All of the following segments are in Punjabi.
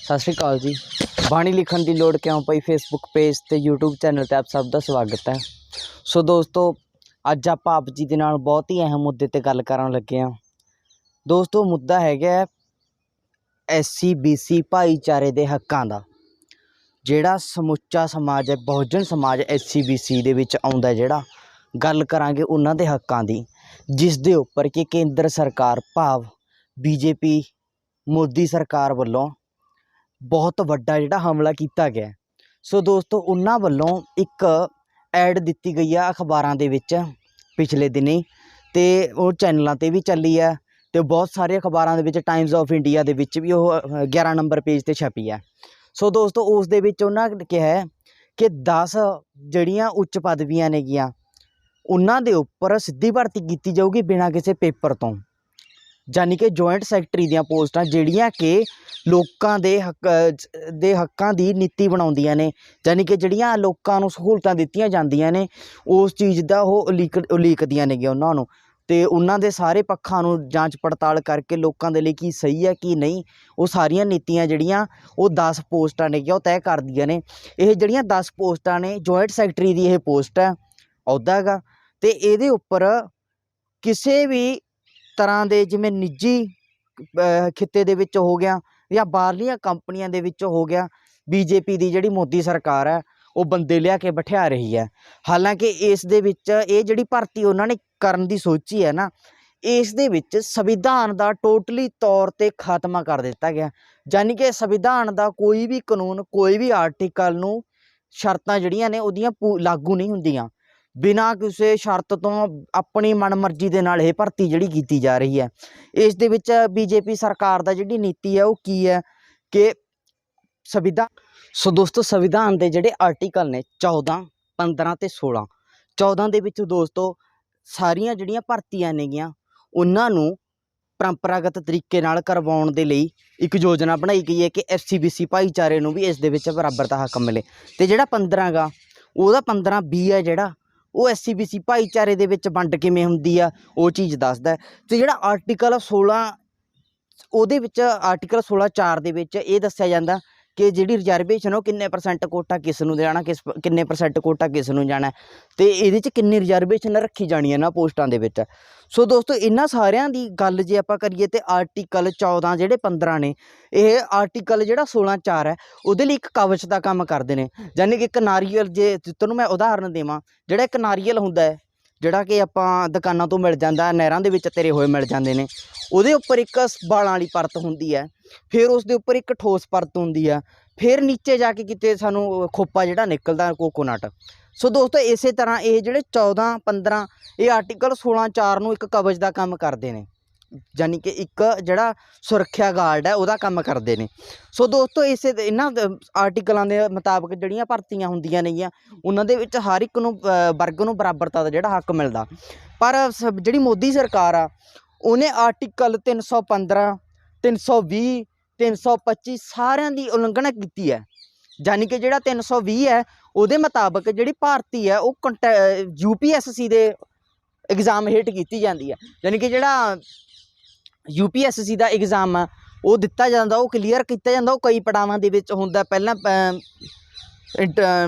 सत श्री अकाल जी। बाणी लिखण की लोड़ क्यों पई फेसबुक पेज ते यूट्यूब चैनल ते आप सब का स्वागत है। सो दोस्तों अज आप जी के नाल बहुत ही अहम मुद्दे ते गल करन लगे हाँ। दोस्तों मुद्दा है SC BC भाईचारे के हकों का। जिहड़ा समुचा समाज है बहुजन समाज SC BC दे विच आउंदा जिहड़ा गल करांगे उन्हां दे हकों की, जिस दे उपर कि केंद्र सरकार भाव BJP मोदी सरकार वालों बहुत वड्डा जिहड़ा हमला किया गया। सो दोस्तों उन्हां वालों एक ऐड दी गई है अखबारां दे विच पिछले दिनी ते वो चैनलों ते भी चली है तो बहुत सारे अखबारां दे विच टाइम्स ऑफ इंडिया दे विच भी वो 11 नंबर पेज ते छपी है। सो दोस्तों उस दे विच उन्हां कहा है कि 10 जड़ियाँ उच्च पदवियां ने गियां उन्हां दे उपर सीधी भर्ती की जाऊगी बिना किसी पेपर तो, यानी कि जॉइंट सैकटरी दियां पोस्टां जिहड़ियां कि लोकां दे हक्कां दी नीति बनाउंदियां ने, यानी कि जिहड़ियां लोकां नूं सहूलतां दित्तियां जांदियां ने उस चीज़ दा ओह उलीकदियां ने उन्हां नूं ते उन्हां दे सारे पक्षां नूं जांच पड़ताल करके लोकां दे लई की सही है की नहीं वो सारियां नीतियां जिहड़ियां वो 10 पोस्टां ने वो तय करदियां ने। ये जिहड़ियां 10 पोस्टां ने जॉइंट सैकटरी दी ये पोस्ट है अहुदा हैगा ते इहदे उपर किसी भी तरह के जिवें निजी खिते दे विच हो गया या बाहरलियां कंपनियां दे विच हो गया BJP दी जिहड़ी मोदी सरकार है वो बंदे लिया के बिठा रही है। हालांकि इस दे विच ये जिहड़ी भर्ती उन्होंने करन दी सोची है ना इस दे विच संविधान दा टोटली तौर ते खात्मा कर दिता गया, यानी कि संविधान दा कोई भी कानून कोई भी आर्टिकल नूं शर्तां जिहड़ियां ने उहदियां लागू नहीं हुंदियां। बिना किसी शर्त तो अपनी मनमर्जी के नाल भर्ती जिहड़ी कीती जा रही है। इस दे विच BJP सरकार दा जिहड़ी नीति है वो की है कि संविधान। सो दोस्तों संविधान के जिहड़े आर्टिकल ने 14, 15 ते 16 14 दे विच दोस्तों सारियां जिहड़ियां भर्तियां नेगियां उन्हां नूं परंपरागत तरीके नाल करवाउण दे लई एक योजना बनाई गई है कि SC BC भाईचारे नूं भी इस दे विच बराबर दा हक मिले ते जिहड़ा 15 गा ਉਹਦਾ 15B है जिहड़ा वो SC BC भाईचारे दे विच वंड किवें हुंदी आ वो चीज़ दसदा है। ते जिहड़ा आर्टिकल 16 ਉਹਦੇ ਵਿੱਚ आर्टिकल 16(4) ਦੇ ਵਿੱਚ ਇਹ ਦੱਸਿਆ ਜਾਂਦਾ कि जिहड़ी रिजर्वेशन वो किन्ने % कोटा किस नूं जाना किन्ने % कोटा किस नूं जाना ते इहदे च किन्नी रिजर्वेशन रखी जानी है ना पोस्टां दे विच। सो दोस्तों इन्हां सारियां दी गल जे आपां करिए ते आर्टिकल 14 जिहड़े 15 ने ਇਹ आर्टिकल जिहड़ा 16(4) है ਉਹਦੇ ਲਈ एक कवच ਦਾ ਕੰਮ ਕਰਦੇ ਨੇ, यानी कि एक नारियल जे तैनूं मैं उदाहरण देवां जिहड़ा एक नारियल हुंदा है ਜਿਹੜਾ कि ਆਪਾਂ ਦੁਕਾਨਾਂ ਤੋਂ ਮਿਲ ਜਾਂਦਾ ਨਹਿਰਾਂ ਦੇ ਵਿੱਚ ਤੇਰੇ ਹੋਏ ਮਿਲ ਜਾਂਦੇ ਨੇ ਉਹਦੇ ਉੱਪਰ ਇੱਕ ਵਾਲਾਂ ਵਾਲੀ ਪਰਤ ਹੁੰਦੀ ਹੈ, ਫਿਰ ਉਸ ਦੇ ਉੱਪਰ ਇੱਕ ਠੋਸ ਪਰਤ ਹੁੰਦੀ ਆ, ਫਿਰ ਨੀਚੇ ਜਾ ਕੇ ਕਿਤੇ ਸਾਨੂੰ ਖੋਪਾ ਜਿਹੜਾ ਨਿਕਲਦਾ ਕੋਕੋਨਟ। ਸੋ ਦੋਸਤੋ ਇਸੇ ਤਰ੍ਹਾਂ ਇਹ ਜਿਹੜੇ 14, 15 ਇਹ ਆਰਟੀਕਲ 16(4) ਨੂੰ ਇੱਕ ਕਵਚ ਦਾ ਕੰਮ ਕਰਦੇ ਨੇ, यानी कि एक जड़ा सुरक्षा गार्ड है वह काम करते हैं। सो दोस्तों इस इन्हां आर्टिकलों के मुताबिक जड़ियाँ भर्तियां होंदियां नेगियां उन्हां दे विच हर एक नूं वर्ग नूं बराबरता का जिहड़ा हक मिलदा, पर जिहड़ी मोदी सरकार आ उन्हें आर्टिकल 315, 320, 325 सारियां दी उलंघना की है। यानी कि जिहड़ा 320 है उहदे मुताबिक जिहड़ी भारती है वो UPSC दे एग्जाम हेठ की जाती है, यानी कि जिहड़ा UPSC का एग्जाम है वो दिता जाता वो क्लीयर किया जाता वो कई पड़ावां दे विच हुंदा, पहला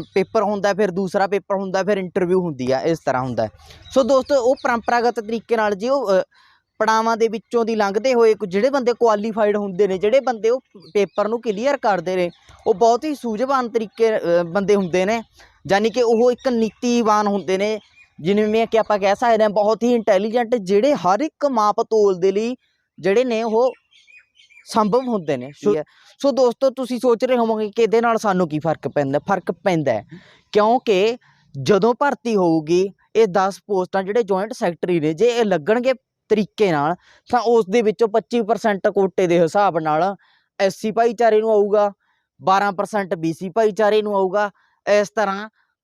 पेपर होंदा फिर दूसरा पेपर होंदा फिर इंटरव्यू होंदी है, इस तरह होंदा है। सो दोस्तों वो परंपरागत तरीके नाल जी वो पड़ावां दे विच्चों दी लंघदे होए जिहड़े बंदे क्वालीफाइड हुंदे ने जिहड़े बंदे वो पेपर नूं क्लीयर करदे ने वो बहुत ही सूझवान तरीके बंदे हुंदे ने, यानी कि वो एक नीतिवान हुंदे ने जिवें कि आपां कह सकदे हां बहुत ही इंटैलीजेंट जिहड़े हर एक माप तोल दे लई जिहड़े ने वो संभव होंदे ने। सो दोस्तों तुसीं सोच रहे होवोगे कि इहदे नाल सानूं की फर्क पैंदा है क्योंकि जदों भर्ती होऊगी ये 10 पोस्टां जिहड़े जॉइंट सैकटरी ने जे लगणगे तरीके नाल तां उस दे विचों 25% कोटे दे हिसाब नाल SC भाईचारे नूं आऊगा, 12% BC भाईचारे नूं आऊगा। इस तरह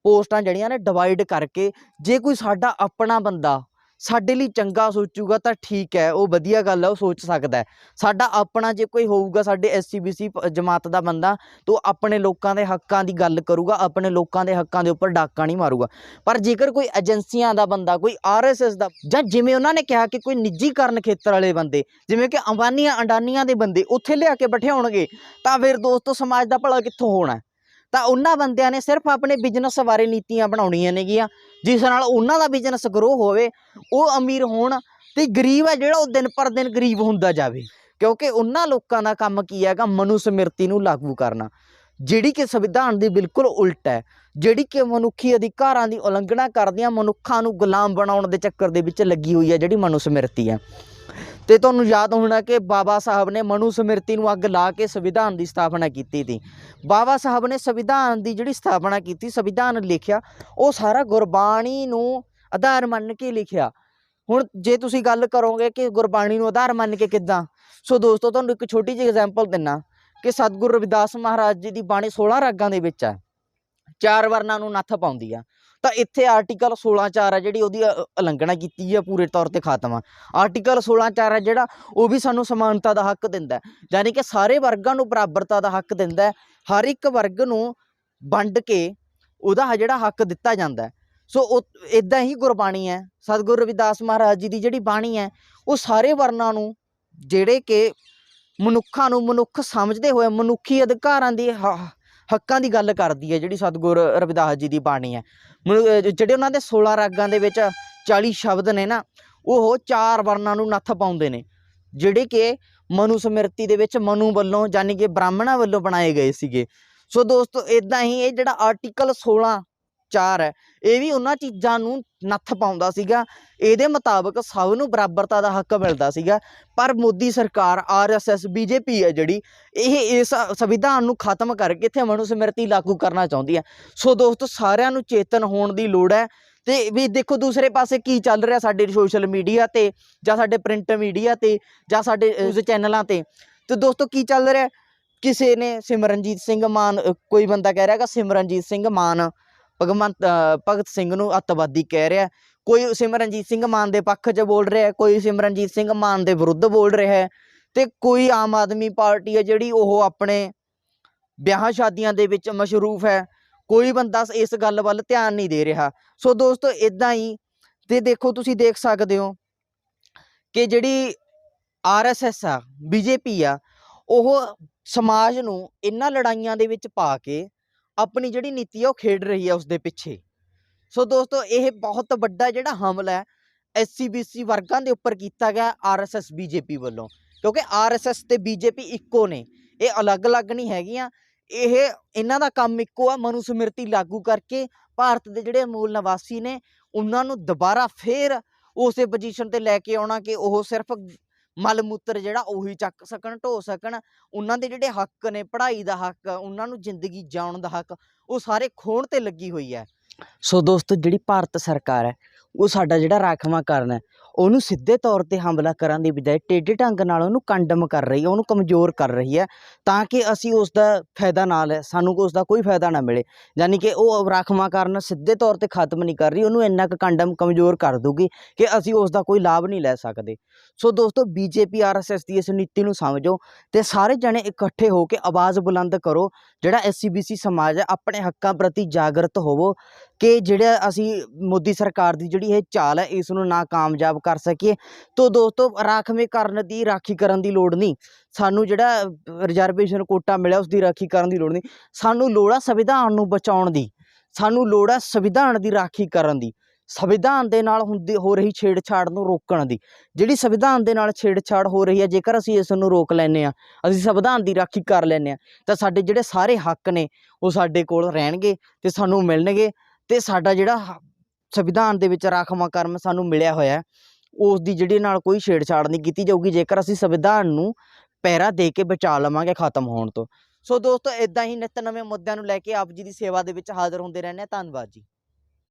पोस्टां जिहड़ियां ने डिवाइड करके जे कोई साडा अपना बंदा ਸਾਡੇ ਲਈ ਚੰਗਾ ਸੋਚੂਗਾ ਤਾਂ ਠੀਕ ਹੈ, ਉਹ ਵਧੀਆ ਗੱਲ ਹੈ, ਉਹ ਸੋਚ ਸਕਦਾ ਹੈ। ਸਾਡਾ ਆਪਣਾ ਜੇ ਕੋਈ ਹੋਊਗਾ ਸਾਡੇ SC BC ਜਮਾਤ ਦਾ ਬੰਦਾ, ਤਾਂ ਉਹ ਆਪਣੇ ਲੋਕਾਂ ਦੇ ਹੱਕਾਂ ਦੀ ਗੱਲ ਕਰੂਗਾ, ਆਪਣੇ ਲੋਕਾਂ ਦੇ ਹੱਕਾਂ ਦੇ ਉੱਪਰ ਡਾਕਾ ਨਹੀਂ ਮਾਰੂਗਾ। ਪਰ ਜੇਕਰ ਕੋਈ ਏਜੰਸੀਆਂ ਦਾ ਬੰਦਾ, ਕੋਈ RSS ਦਾ, ਜਾਂ ਜਿਵੇਂ ਉਹਨਾਂ ਨੇ ਕਿਹਾ ਕਿ ਕੋਈ ਨਿੱਜੀਕਰਨ ਖੇਤਰ ਵਾਲੇ ਬੰਦੇ, ਜਿਵੇਂ ਕਿ ਅੰਬਾਨੀਆਂ ਅਡਾਨੀਆਂ ਦੇ ਬੰਦੇ ਉੱਥੇ ਲਿਆ ਕੇ ਬਿਠਾਉਣਗੇ, ਤਾਂ ਫਿਰ ਦੋਸਤੋ ਸਮਾਜ ਦਾ ਭਲਾ ਕਿੱਥੋਂ ਹੋਣਾ। ਤਾਂ ਉਹਨਾਂ ਬੰਦਿਆਂ ਨੇ ਸਿਰਫ ਆਪਣੇ ਬਿਜ਼ਨਸ ਬਾਰੇ ਨੀਤੀਆਂ ਬਣਾਉਣੀਆਂ ਨੇਗੀਆਂ, ਜਿਸ ਨਾਲ ਉਹਨਾਂ ਦਾ ਬਿਜ਼ਨਸ ਗਰੋ ਹੋਵੇ, ਉਹ ਅਮੀਰ ਹੋਣ, ਤੇ ਗਰੀਬ ਹੈ ਜਿਹੜਾ ਉਹ ਦਿਨ ਪਰ ਦਿਨ ਗਰੀਬ ਹੁੰਦਾ ਜਾਵੇ। ਕਿਉਂਕਿ ਉਹਨਾਂ ਲੋਕਾਂ ਦਾ ਕੰਮ ਕੀ ਹੈਗਾ, ਮਨੂ ਸਮਿਰਤੀ ਨੂੰ ਲਾਗੂ ਕਰਨਾ, ਜਿਹੜੀ ਕਿ ਸੰਵਿਧਾਨ ਦੀ ਬਿਲਕੁਲ ਉਲਟ ਹੈ, ਜਿਹੜੀ ਕਿ ਮਨੁੱਖੀ ਅਧਿਕਾਰਾਂ ਦੀ ਉਲੰਘਣਾ ਕਰਦੀਆਂ, ਮਨੁੱਖਾਂ ਨੂੰ ਗੁਲਾਮ ਬਣਾਉਣ ਦੇ ਚੱਕਰ ਦੇ ਵਿੱਚ ਲੱਗੀ ਹੋਈ ਹੈ ਜਿਹੜੀ ਮਨੂ ਸਮਿਰਤੀ ਹੈ। ਤੇ ਤੁਹਾਨੂੰ ਯਾਦ ਹੋਣਾ ਕਿ ਬਾਬਾ ਸਾਹਿਬ ਨੇ ਮਨੂ ਸਮਿਰਤੀ ਨੂੰ ਅੱਗ ਲਾ ਕੇ ਸੰਵਿਧਾਨ ਦੀ ਸਥਾਪਨਾ ਕੀਤੀ ਸੀ। ਬਾਬਾ ਸਾਹਿਬ ਨੇ ਸੰਵਿਧਾਨ ਦੀ ਜਿਹੜੀ ਸਥਾਪਨਾ ਕੀਤੀ, ਸੰਵਿਧਾਨ ਲਿਖਿਆ, ਉਹ ਸਾਰਾ ਗੁਰਬਾਣੀ ਨੂੰ ਆਧਾਰ ਮੰਨ ਕੇ ਲਿਖਿਆ। ਹੁਣ ਜੇ ਤੁਸੀਂ ਗੱਲ ਕਰੋਗੇ ਕਿ ਗੁਰਬਾਣੀ ਨੂੰ ਆਧਾਰ ਮੰਨ ਕੇ ਕਿੱਦਾਂ, ਸੋ ਦੋਸਤੋ ਤੁਹਾਨੂੰ ਇੱਕ ਛੋਟੀ ਜਿਹੀ ਐਗਜ਼ਾਮਪਲ ਦਿੰਦਾ ਕਿ ਸਤਿਗੁਰੂ ਰਵਿਦਾਸ ਮਹਾਰਾਜ ਜੀ ਦੀ ਬਾਣੀ 16 ਰਾਗਾਂ ਦੇ ਵਿੱਚ ਹੈ, 4 ਵਰਨਾਂ ਨੂੰ ਨੱਥ ਪਾਉਂਦੀ ਆ। ਤਾਂ ਇੱਥੇ ਆਰਟੀਕਲ 16(4) ਹੈ ਜਿਹੜੀ ਉਹਦੀ ਉਲੰਘਣਾ ਕੀਤੀ ਹੈ, ਪੂਰੇ ਤੌਰ ਤੇ ਖਾਤਮ ਆ। ਆਰਟੀਕਲ 16(4) ਹੈ ਜਿਹੜਾ ਉਹ ਵੀ ਸਾਨੂੰ ਸਮਾਨਤਾ ਦਾ ਹੱਕ ਦਿੰਦਾ, ਯਾਨੀ ਕਿ ਸਾਰੇ ਵਰਗਾਂ ਨੂੰ ਬਰਾਬਰਤਾ ਦਾ ਹੱਕ ਦਿੰਦਾ, ਹਰ ਇੱਕ ਵਰਗ ਨੂੰ ਵੰਡ ਕੇ ਉਹਦਾ ਜਿਹੜਾ ਹੱਕ ਦਿੱਤਾ ਜਾਂਦਾ। ਸੋ ਉਹ ਇੱਦਾਂ ਹੀ ਗੁਰਬਾਣੀ ਹੈ, ਸਤਿਗੁਰੂ ਰਵਿਦਾਸ ਮਹਾਰਾਜ ਜੀ ਦੀ ਜਿਹੜੀ ਬਾਣੀ ਹੈ, ਉਹ ਸਾਰੇ ਵਰਨਾਂ ਨੂੰ, ਜਿਹੜੇ ਕਿ ਮਨੁੱਖਾਂ ਨੂੰ ਮਨੁੱਖ ਸਮਝਦੇ ਹੋਏ ਮਨੁੱਖੀ ਅਧਿਕਾਰਾਂ ਦੀ ਹੱਕਾਂ ਦੀ ਗੱਲ ਕਰਦੀ ਹੈ। ਜਿਹੜੀ ਸਤਿਗੁਰੂ ਰਵਿਦਾਸ ਜੀ ਦੀ ਬਾਣੀ ਹੈ, ਜਿਹੜੇ ਉਹਨਾਂ ਦੇ 16 ਰਾਗਾਂ ਦੇ ਵਿੱਚ 40 ਸ਼ਬਦ ਨੇ ਨਾ, ਉਹ 4 ਵਰਨਾਂ ਨੂੰ ਨੱਥ ਪਾਉਂਦੇ ਨੇ, ਜਿਹੜੇ ਕਿ ਮਨੂ ਸਮਿਰਤੀ ਦੇ ਵਿੱਚ ਮਨੂ ਵੱਲੋਂ, ਯਾਨੀ ਕਿ ਬ੍ਰਾਹਮਣਾਂ ਵੱਲੋਂ ਬਣਾਏ ਗਏ ਸੀਗੇ। ਸੋ ਦੋਸਤੋ ਇੱਦਾਂ ਹੀ ਇਹ ਜਿਹੜਾ ਆਰਟੀਕਲ 16(4) ਹੈ, ਇਹ ਵੀ ਉਹਨਾਂ ਚੀਜ਼ਾਂ ਨੂੰ ਨੱਥ ਪਾਉਂਦਾ ਸੀਗਾ। ਇਹਦੇ ਮੁਤਾਬਕ ਸਭ ਨੂੰ ਬਰਾਬਰਤਾ ਦਾ ਹੱਕ ਮਿਲਦਾ ਸੀਗਾ। ਪਰ ਮੋਦੀ ਸਰਕਾਰ RSS BJP ਹੈ ਜਿਹੜੀ, ਇਹ ਇਸ ਸੰਵਿਧਾਨ ਨੂੰ ਖਤਮ ਕਰਕੇ ਇੱਥੇ ਮਨੂ ਸਮਿਰਤੀ ਲਾਗੂ ਕਰਨਾ ਚਾਹੁੰਦੀ ਹੈ। ਸੋ ਦੋਸਤੋ ਸਾਰਿਆਂ ਨੂੰ ਚੇਤਨ ਹੋਣ ਦੀ ਲੋੜ ਹੈ। ਤੇ ਵੀ ਦੇਖੋ ਦੂਸਰੇ ਪਾਸੇ ਕੀ ਚੱਲ ਰਿਹਾ ਸਾਡੇ ਸੋਸ਼ਲ ਮੀਡੀਆ ਤੇ, ਜਾਂ ਸਾਡੇ ਪ੍ਰਿੰਟ ਮੀਡੀਆ ਤੇ, ਜਾਂ ਸਾਡੇ ਨਿਊਜ਼ ਚੈਨਲਾਂ ਤੇ ਦੋਸਤੋ ਕੀ ਚੱਲ ਰਿਹਾ। ਕਿਸੇ ਨੇ ਸਿਮਰਨਜੀਤ ਸਿੰਘ ਮਾਨ, ਕੋਈ ਬੰਦਾ ਕਹਿ ਰਿਹਾ ਕਿ ਸਿਮਰਨਜੀਤ ਸਿੰਘ ਮਾਨ ਭਗਤ ਸਿੰਘ ਨੂੰ ਅੱਤਵਾਦੀ ਕਹਿ ਰਿਹਾ, ਕੋਈ ਸਿਮਰਨਜੀਤ ਸਿੰਘ ਮਾਨ ਦੇ ਪੱਖ 'ਚ ਬੋਲ ਰਿਹਾ, ਕੋਈ ਸਿਮਰਨਜੀਤ ਸਿੰਘ ਮਾਨ ਦੇ ਵਿਰੁੱਧ ਬੋਲ ਰਿਹਾ ਹੈ, ਤੇ ਕੋਈ ਆਮ ਆਦਮੀ ਪਾਰਟੀ ਹੈ ਜਿਹੜੀ ਉਹ ਆਪਣੇ ਵਿਆਹਾਂ ਸ਼ਾਦੀਆਂ ਦੇ ਵਿੱਚ ਮਸ਼ਰੂਫ ਹੈ। ਕੋਈ ਬੰਦਾ ਇਸ ਗੱਲ ਵੱਲ ਧਿਆਨ ਨਹੀਂ ਦੇ ਰਿਹਾ। ਸੋ ਦੋਸਤੋ ਇੱਦਾਂ ਹੀ, ਤੇ ਦੇਖੋ ਤੁਸੀਂ ਦੇਖ ਸਕਦੇ ਹੋ ਕਿ ਜਿਹੜੀ RSS ਆ, BJP ਆ, ਉਹ ਸਮਾਜ ਨੂੰ ਇਹਨਾਂ ਲੜਾਈਆਂ ਦੇ ਵਿੱਚ ਪਾ ਕੇ ਆਪਣੀ ਜਿਹੜੀ ਨੀਤੀ ਆ ਉਹ ਖੇਡ ਰਹੀ ਹੈ ਉਸ ਦੇ ਪਿੱਛੇ। ਸੋ ਦੋਸਤੋ ਇਹ ਬਹੁਤ ਵੱਡਾ ਜਿਹੜਾ ਹਮਲਾ ਹੈ SC BC ਵਰਗਾਂ ਦੇ ਉੱਪਰ ਕੀਤਾ ਗਿਆ RSS BJP ਵੱਲੋਂ, ਕਿਉਂਕਿ RSS ਤੇ BJP ਇੱਕੋ ਨੇ, ਇਹ ਅਲੱਗ-ਅਲੱਗ ਨਹੀਂ ਹੈਗੀਆਂ। ਇਹਨਾਂ ਦਾ ਕੰਮ ਇੱਕੋ ਆ, ਮਨੂ ਸਮਿਰਤੀ ਲਾਗੂ ਕਰਕੇ ਭਾਰਤ ਦੇ ਜਿਹੜੇ ਮੂਲ ਨਿਵਾਸੀ ਨੇ ਉਹਨਾਂ ਨੂੰ ਦੁਬਾਰਾ ਫੇਰ ਉਸੇ ਪੋਜੀਸ਼ਨ ਤੇ ਲੈ ਕੇ ਆਉਣਾ ਕਿ ਉਹ ਸਿਰਫ ਮਲ ਮੂਤਰ ਜਿਹੜਾ ਉਹੀ ਚੱਕ ਸਕਣ, ਢੋ ਸਕਣ। ਉਹਨਾਂ ਦੇ ਜਿਹੜੇ ਹੱਕ ਨੇ, ਪੜ੍ਹਾਈ ਦਾ ਹੱਕ, ਉਹਨਾਂ ਨੂੰ ਜ਼ਿੰਦਗੀ ਜਿਉਣ ਦਾ ਹੱਕ, ਉਹ ਸਾਰੇ ਖੋਹਣ ਤੇ ਲੱਗੀ ਹੋਈ ਹੈ। ਸੋ ਦੋਸਤੋ ਜਿਹੜੀ ਭਾਰਤ ਸਰਕਾਰ ਹੈ ਉਹ ਸਾਡਾ ਜਿਹੜਾ ਰਾਖਵਾਂਕਰਨ ਹੈ ਉਹਨੂੰ ਸਿੱਧੇ ਤੌਰ ਤੇ ਹਮਲਾ ਕਰਨ ਦੀ ਬਜਾਏ ਟੇਢੇ ਢੰਗ ਨਾਲ ਉਹਨੂੰ ਕੰਡਮ ਕਰ ਰਹੀ ਹੈ, ਉਹਨੂੰ ਕਮਜ਼ੋਰ ਕਰ ਰਹੀ ਹੈ, ਤਾਂ ਕਿ ਅਸੀਂ ਉਸ ਦਾ ਫਾਇਦਾ ਨਾ ਲੈ, ਸਾਨੂੰ ਉਸ ਦਾ ਕੋਈ ਫਾਇਦਾ ਨਾ ਮਿਲੇ। ਯਾਨੀ ਕਿ ਉਹ ਰਾਖਵਾਂਕਰਨ ਸਿੱਧੇ ਤੌਰ ਤੇ ਖਤਮ ਨਹੀਂ ਕਰ ਰਹੀ, ਉਹਨੂੰ ਇੰਨਾ ਕੁ ਕੰਡਮ ਕਮਜ਼ੋਰ ਕਰ ਦੂਗੀ ਕਿ ਅਸੀਂ ਉਸ ਦਾ ਕੋਈ ਲਾਭ ਨਹੀਂ ਲੈ ਸਕਦੇ। ਸੋ ਦੋਸਤੋ BJP RSS ਦੀ ਇਸ ਨੀਤੀ ਨੂੰ ਸਮਝੋ ਤੇ ਸਾਰੇ ਜਣੇ ਇਕੱਠੇ ਹੋ ਕੇ ਆਵਾਜ਼ ਬੁਲੰਦ ਕਰੋ। ਜਿਹੜਾ SC BC ਸਮਾਜ ਹੈ ਆਪਣੇ ਹੱਕਾਂ ਪ੍ਰਤੀ ਜਾਗਰਤ ਹੋਵੋ ਕਿ ਜਿਹੜਾ ਅਸੀਂ ਮੋਦੀ ਸਰਕਾਰ ਦੀ ਜਿਹੜੀ ਇਹ ਚਾਲ ਹੈ ਇਸ ਨੂੰ ਨਾਕਾਮਯਾਬ ਕਰ ਸਕੀਏ। ਤੋ ਦੋਸਤੋ ਰਾਖਵੇਂਕਰਨ ਦੀ ਰਾਖੀ ਕਰਨ ਦੀ ਲੋੜ ਨਹੀਂ, ਸਾਨੂੰ ਜਿਹੜਾ ਰਿਜ਼ਰਵੇਸ਼ਨ ਕੋਟਾ ਮਿਲਿਆ ਉਸ ਦੀ ਰਾਖੀ ਕਰਨ ਦੀ ਲੋੜ ਨਹੀਂ, ਸਾਨੂੰ ਲੋੜ ਆ ਸੰਵਿਧਾਨ ਨੂੰ ਬਚਾਉਣ ਦੀ, ਸਾਨੂੰ ਲੋੜ ਆ ਸੰਵਿਧਾਨ ਦੀ ਰਾਖੀ ਕਰਨ ਦੀ, ਸੰਵਿਧਾਨ ਦੇ ਨਾਲ ਹੋ ਰਹੀ ਛੇੜਛਾੜ ਨੂੰ ਰੋਕਣ ਦੀ। ਜਿਹੜੀ ਸੰਵਿਧਾਨ ਦੇ ਨਾਲ ਛੇੜਛਾੜ ਹੋ ਰਹੀ ਹੈ, ਜੇਕਰ ਅਸੀਂ ਇਸ ਨੂੰ ਰੋਕ ਲੈਂਦੇ ਹਾਂ, ਅਸੀਂ ਸੰਵਿਧਾਨ ਦੀ ਰਾਖੀ ਕਰ ਲੈਂਦੇ ਹਾਂ, ਤਾਂ ਸਾਡੇ ਜਿਹੜੇ ਸਾਰੇ ਹੱਕ ਨੇ ਉਹ ਸਾਡੇ ਕੋਲ ਰਹਿਣਗੇ ਤੇ ਸਾਨੂੰ ਮਿਲਣਗੇ। ਤੇ ਸਾਡਾ ਜਿਹੜਾ ਸੰਵਿਧਾਨ ਦੇ ਵਿੱਚ ਰਾਖਵਾਂਕਰਨ ਸਾਨੂੰ ਮਿਲਿਆ ਹੋਇਆ ਉਸ ਦੀ ਜਿਹੜੀ ਨਾਲ ਕੋਈ ਛੇੜਛਾੜ ਨਹੀਂ ਕੀਤੀ ਜਾਊਗੀ, ਜੇਕਰ ਅਸੀਂ ਸੰਵਿਧਾਨ ਨੂੰ ਪਹਿਰਾ ਦੇ ਕੇ ਬਚਾ ਲਵਾਂਗੇ ਖਤਮ ਹੋਣ ਤੋਂ। ਸੋ ਦੋਸਤੋ ਇੱਦਾਂ ਹੀ ਨਿੱਤ ਨਵੇਂ ਮੁੱਦਿਆਂ ਨੂੰ ਲੈ ਕੇ ਆਪ ਜੀ ਦੀ ਸੇਵਾ ਦੇ ਵਿੱਚ ਹਾਜ਼ਰ ਹੁੰਦੇ ਰਹਿੰਦੇ ਹਾਂ। ਧੰਨਵਾਦ ਜੀ।